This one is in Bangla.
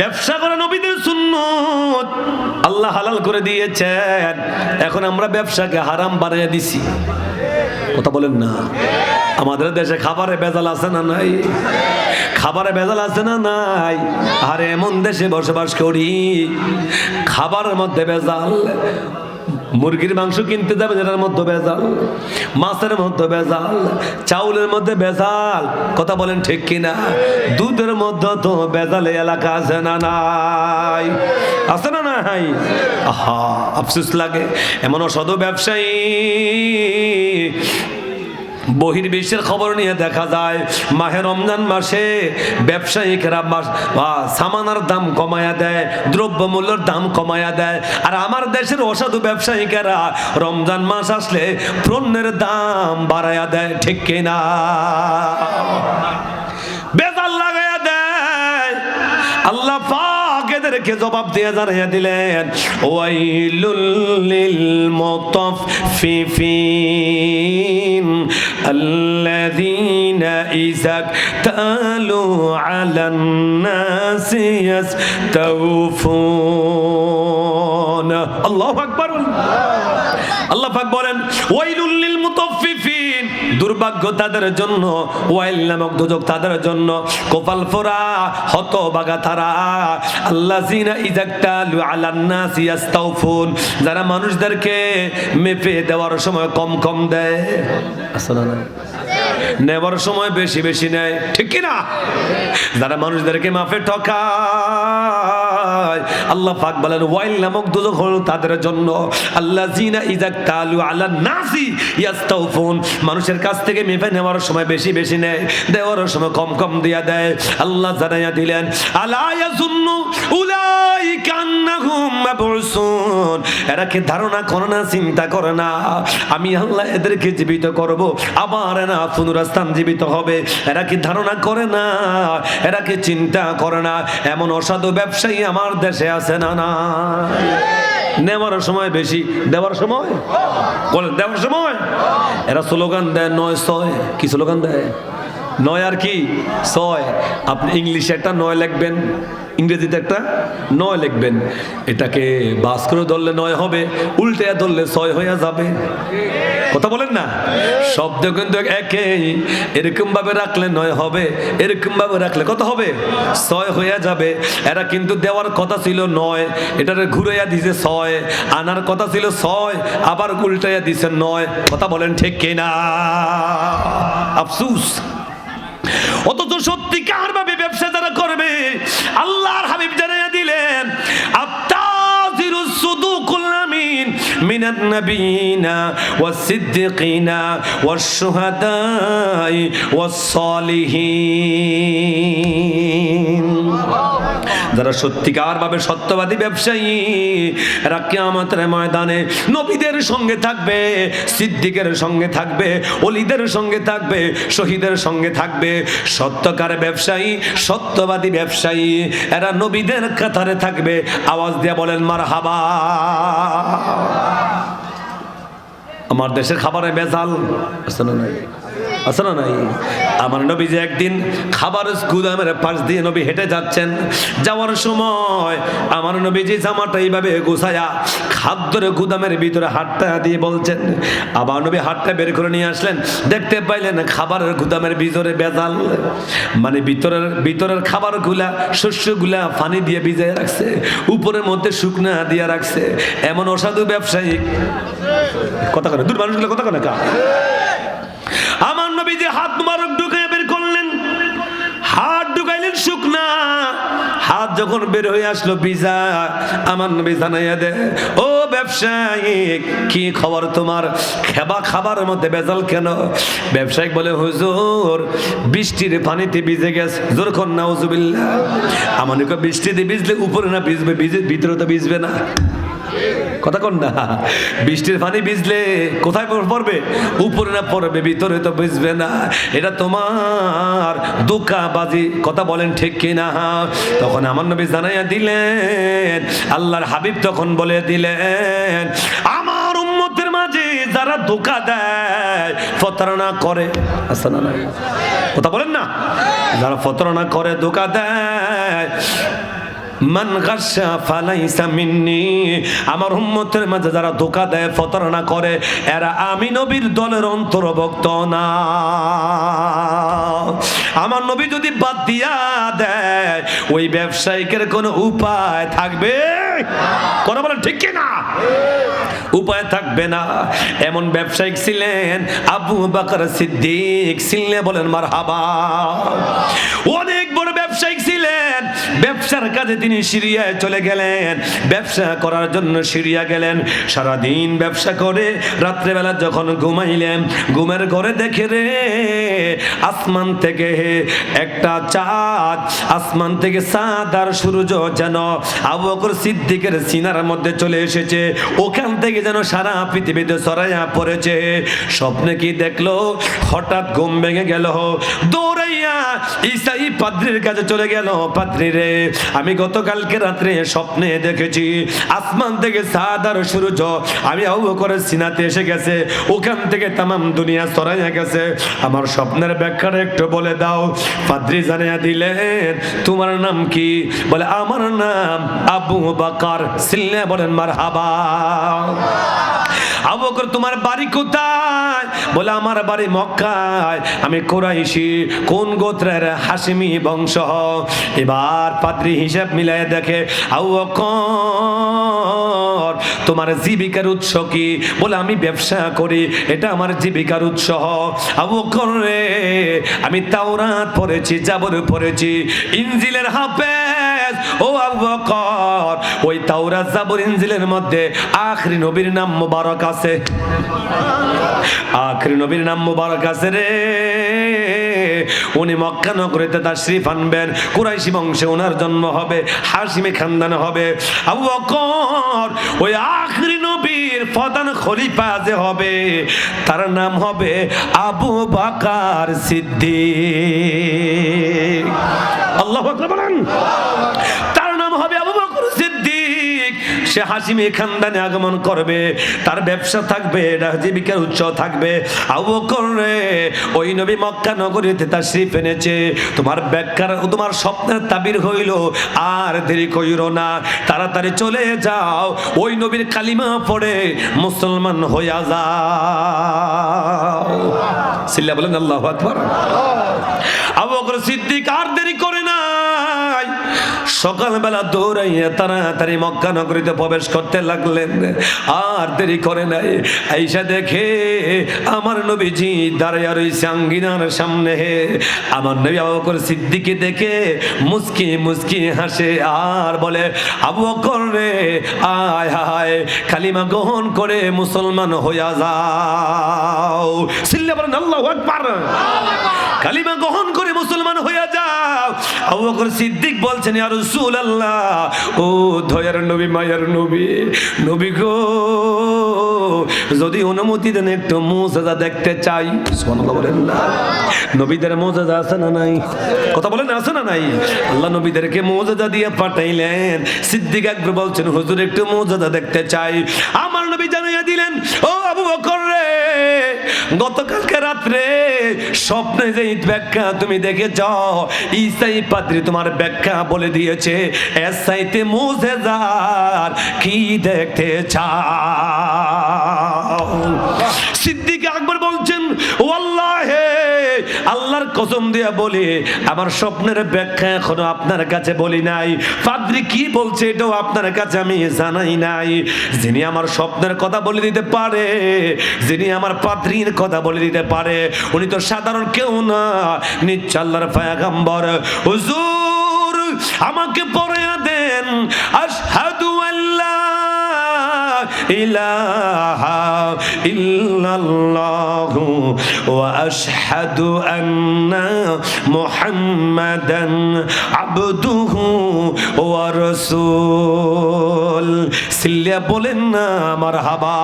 ব্যবসা করে নবীদের সুন্নত আল্লাহ হালাল করে দিয়েছেন, এখন আমরা ব্যবসাকে হারাম বানিয়ে দিছি। কথা বলেন না? আমাদের দেশে খাবারে ভেজাল আছে না নাই? খাবারে ভেজাল আছে না নাই? আর এমন দেশে বসবাস করি খাবারের মধ্যে ভেজাল। মুরগির মাংস কিনতে যাবে যেটার মধ্যে ভেজাল, মাছের মধ্যে ভেজাল, চাউলের মধ্যে ভেজাল। কথা বলেন ঠিক কিনা? দুধের মধ্যে তো ভেজালে এলাকা আছে না নাই? আছে না নাই? আহা, আফসোস লাগে এমন অসাধু ব্যবসায়ী। বহির্বিশ্বের খবর নিয়ে দেখা যায় মাহে রমজান মাসে ব্যবসায়িকরা সামানার দাম কমায়া দেয়, দ্রব্যমূল্যের দাম কমায়া দেয়। আর আমার দেশের অসাধু ব্যবসায়িকেরা রমজান মাস আসলে পণ্যের দাম বাড়ায়া দেয়। ঠিক কিনা? বেজাল লাগায়া দেয়। আল্লাহ পাক এদেরকে জবাব দিয়ে জানিয়ে দিলেন, ওয়াইলুল লিল মুতাফফিফিন আল্লাযীনা ইযা তালু আলান নাসি ইস্তাওফুন। আল্লাহু আকবার। আল্লাহ পাক বলেন, ওয়াইলুল লিল মুতাফফিফিন, দুর্ভাগ্য তাদের জন্য, ওয়াইল নামক দুর্যোগ তাদের জন্য, কপাল পোড়া হতভাগা তারা। আল্লাযীনা ইযা তালু আলান নাসি ইস্তাওফুন, যারা মানুষদেরকে মেপে দেওয়ার সময় কম কম দেয়, আসলে না নেবার সময় বেশি বেশি নেয়। ঠিক কিনা? যারা মানুষদেরকে মাফে ঠকায়, আল্লাহ পাক বলেন ওয়াইল নামক দুর্যোগ হলো তাদের জন্য। আল্লাযীনা ইযা তালু আলান নাসি ইস্তাওফুন, মানুষের কাছ থেকে মেপে নেওয়ার সময় বেশি বেশি নেয়, দেওয়ার সময় কম কম দিয়া দেয়। আল্লাহ জানাইয়া দিলেন, আলা ইয়াযুন্নু উলাইকা আন্নাহুম মাবউসুন, এরা কি ধারণা করে না, চিন্তা করে না আমি আল্লাহ এদেরকে জীবিত করব, আবার এরা পুনরুত্থান জীবিত হবে? এরা কি ধারণা করে না? এরা কি চিন্তা করে না? এমন অসাধু ব্যবসায়ী আমার দেশে আছে না না? নেওয়ার সময় বেশি, দেওয়ার সময় বলেন, দেওয়ার সময় এরা স্লোগান দেয় ৯-৬। কি স্লোগান দেয়? ৯ আর কি ৬। আপনি ইংলিশে একটা ৯ লিখবেন, ইংরেজিতে একটা ৯ লিখবেন। এটাকে বাস করে ধরলে ৯ হবে, উল্টে ধরলে ৬ হয়ে যাবে। কথা বলেন না? শব্দ কিন্তু একই, এরকম ভাবে রাখলে ৯ হবে, এরকম ভাবে রাখলে কত হবে? ৬ হয়ে যাবে। এরা কিন্তু দেওয়ার কথা ছিল ৯, এটারে ঘুরাইয়া দিছে ৬, আনার কথা ছিল ৬, আবার উল্টাইয়া দিছে ৯। কথা বলেন ঠিক কিনা? আফসোস। অথচ সত্যিকার ভাবে ব্যবসা যারা করবে, আল্লাহর হাবিব জানাইয়া দিলেন, আত্তাজিরুস সুদুকুল আমিন মিনান নাবিয়িনা ওয়াস সিদ্দিকিনা ওয়াস শুহাদাই ওয়াস সালিহিন। যারা সত্যিকার ভাবে সত্যবাদী ব্যবসায়ী, এরা কিয়ামতের ময়দানে নবীদের সঙ্গে থাকবে, সিদ্দিকের সঙ্গে থাকবে, ওলিদের সঙ্গে থাকবে, শহীদের সঙ্গে থাকবে। সত্যকার ব্যবসায়ী, সত্যবাদী ব্যবসায়ী, এরা নবীদের কাতারে থাকবে। আওয়াজ দিয়ে বলেন মারহাবা। আমার দেশের খাবারে ভেজাল আছে না নাই? আছে না নাই? আমার নবী যে একদিন খাবার গুদামের পাশ দিয়ে নবী হেঁটে যাচ্ছেন, যাওয়ার সময় আমার নবীজি জামাটা এইভাবে গোছায়া খাদ্যের গুদামের ভিতরে হাতটা দিয়ে বলছেন। আবার নবী হাতটা বের করে নিয়ে আসলেন, দেখতে পাইলেন খাবারের গুদামের ভিতরে ভেজাল, মানে ভিতরের খাবারগুলা, শস্যগুলা পানি দিয়ে ভিজিয়ে রাখছে, উপরের মধ্যে শুকনা দিয়ে রাখছে। এমন অসাধু ব্যবসায়ী কথা কেন? দূর মানুষগুলো কথা কেন? আমার নবী যে হাত মুবারক ঢুকাইয়া বের করলেন, হাত ঢুকাইলেন শুকনা, হাত যখন বের হয়ে আসলো ভিজা, আমার নবী জানাইয়া দেয়, ও ব্যবসায়ী কি খবর তোমার? খাবারের মধ্যে ভেজাল কেন? ব্যবসায়িক বলে, হুজুর বৃষ্টির পানিতে ভিজে গেছে। জোর কর নাউজুবিল্লাহ। আমার নবী বৃষ্টিতে ভিজলে উপরে না ভিজবে, ভিতরে তো ভিজবে না। কথা কন না? বৃষ্টির পানি ভিজলে কোথায় পড়বে? উপরে না পড়বে, ভিতরে তো ভিজবে না। এটা তোমার ধোঁকাবাজি। কথা বলেন ঠিক কিনা? তখন আমার নবী জানাইয়া দিলেন, আল্লাহর হাবিব তখন বলে দিলেন, আমার উম্মতের মাঝে যারা ধোঁকা দেয়, প্রতারণা করে, আছে না? কথা বলেন না? যারা প্রতারণা করে, ধোঁকা দেয়, মান গাশা ফালাইসা মিন্নি, আমার উম্মতের মাঝে যারা ধোঁকা দেয়, প্রতারণা করে, এরা আমি নবীর দলের অন্তর্ভুক্ত না। আমার নবী যদি বাদ দিয়া দেয়, ওই ব্যবসায়িকের কোনো উপায় থাকবে? কথা বলেন ঠিক কি না? উপায় থাকবে না। এমন ব্যবসায়িক ছিলেন আবু বকর সিদ্দিক, ছিলেন বলেন মারহাবা। অনেক বড় ব্যবসায়িক ছিলেন, ব্যবসার কাজে তিনি সিরিয়ায় চলে গেলেন, ব্যবসা করার জন্য সিরিয়া গেলেন। সারাদিন ব্যবসা করে রাত্রেবেলা যখন ঘুমাইলেন, ঘুমের ঘরে দেখে রে আসমান থেকে একটা চাঁদ, আসমান থেকে চাঁদ আর সূর্য যেন আবু বকর সিদ্দিকের সিনার মধ্যে চলে এসেছে, ওখান থেকে যেন সারা পৃথিবীতে ছড়াইয়া পড়েছে। স্বপ্নে কি দেখলো? হঠাৎ ঘুম ভেঙে গেল, দৌড়াইয়া ঈসাই পাদ্রীর কাছে চলে গেল। পাদ্রী রে, আমি গতকালকে রাত্রে স্বপ্নে দেখেছি আসমান থেকে চাঁদ আর সূর্য আমি আবু বকরের সিনাতে এসে গেছে, ওখান থেকে তামাম দুনিয়া ছড়াইয়া গেছে। আমার স্বপ্নের ব্যাখ্যাটা একটু বলে দাও। পাদ্রী জানিয়ে দিলেন, তোমার নাম কি? বলে আমার নাম আবু বকর। সিল্লে বলেন মারহাবা। আবু বকর, তোমার বাড়ি কোথায়? বলে আমার বাড়ি মক্কায়, আমি কুরাইশি। কোন গোত্রের? হাশিমি বংশ। এবার পাদ্রী হিসাব মিলাই দেখে, আবু বকর তোমার জীবিকার উৎস কি? বলে আমি ব্যবসা করি, এটা আমার জীবিকার উৎস। আবু বকর রে, আমি তাওরাত পড়েছি, জাবর পড়েছি, ইনজিলের হাফেজ। ও আবু বকর, ওই তাওরাত জাবর ইনজিলের মধ্যে আখরি নবীর নাম মুবারক আছে, আখরি নবীর নাম মুবারক আছে রে। উনি মক্কা নগরীতে তাশরীফ আনবেন, কুরাইশি বংশে ওনার জন্ম হবে, হাশিমি খানদানে হবে। আবু বকর ওই আখরি নবীর প্রধান খলিফা যে হবে, তার নাম হবে আবু বকর সিদ্দিক। আল্লাহু আকবার বলেন। তার নাম হবে আবু বকর সিদ্দিক। সে হাশিমি খানদানে আগমন করবে, তার ব্যবসা থাকবে, জীবিকার উৎস থাকবে। আবু বকর রে, ওই নবী মক্কা নগরীতে তাশরীফ এনেছে, তোমার ব্যাখ্যার, তোমার স্বপ্নের তাবির হইল, আর দেরি কইরো না, তাড়াতাড়ি চলে যাও, ওই নবীর কালিমা পড়ে মুসলমান হইয়া যাও। সিল্লা বলেন আল্লাহু আকবার। আবু বকর সিদ্দিক আর দেরি করে নাই, সকালবেলা দৌড়াইয়া তাড়াতাড়ি মক্কা নগরীতে প্রবেশ করতে লাগলেন। আর দেরি করে নাই, আইসা দেখে আমার নবীজি দাঁড়াইয়া রইছে আঙ্গিনার সামনে। আমার নবী আবু বকর সিদ্দিককে দেখে মুস্কি মুস্কি হাসে আর বলে, আবু বকর রে, আয় হায়, কালিমা গ্রহণ করে মুসলমান হইয়া যাও। সিল্লা বলেন আল্লাহু আকবার। কালিমা গ্রহণ করে মুসলমান হইয়া যাও। আবু বকর সিদ্দিক বলছেন, ইয়া রাসূলুল্লাহ, ও দয়ার নবী, মায়ার নবী, নবী গো, যদি অনুমতি দেন একটু মুজিজা দেখতে চাই। সুবহানাল্লাহ বলেন না? নবীদের মুজিজা আছে না নাই? কথা বলেন, আছে না নাই? আল্লাহ নবীদেরকে মুজিজা দিয়ে পাঠাইলেন। সিদ্দিক একবার বলছেন, হুজুর একটু মুজিজা দেখতে চাই। আমার নবী জানাইয়া দিলেন, ও আবু বকর রে, গতকালকে রাত্রে স্বপ্নে যে ব্যাখ্যা তুমি দেখেছ, ঈসাই পাদ্রী তোমার ব্যাখ্যা বলে দিয়েছে। এর চাইতে মুজিজার কি দেখতে চাও? সিদ্দিক আকবর বলছেন, ওয়াল্লাহি, আল্লাহর কসম দিয়ে বলি, আমার স্বপ্নের ব্যাখ্যা এখনো আপনার কাছে বলি নাই। পাদ্রী কি বলছে এটাও আপনার কাছে আমি জানাই নাই। যিনি আমার স্বপ্নের কথা বলে দিতে পারে, যিনি আমার পাদ্রীর কথা বলে দিতে পারে, উনি তো সাধারণ কেউ না, নিশ্চয় আল্লাহর পয়গম্বর। হুজুর আমাকে পড়িয়ে দেন, আশহাদু আল্লা ইলাহা ইল্লাল্লাহু ওয়া আশহাদু আন্না মুহাম্মাদান আবদুহু ওয়া রাসূল। সিল্লা বলেন না মারহাবা।